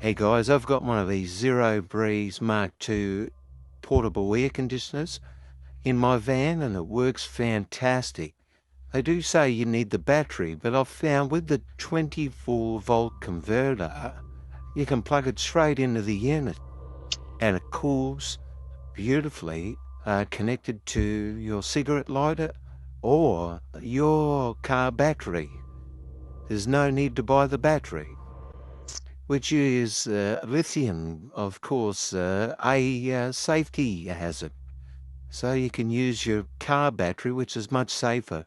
Hey guys, I've got one of these Zero Breeze Mark II portable air conditioners in my van and it works fantastic. They do say you need the battery, but I've found with the 24-volt converter, you can plug it straight into the unit and it cools beautifully, connected to your cigarette lighter or your car battery. There's no need to buy the battery, which is lithium, of course, a safety hazard. So you can use your car battery, which is much safer.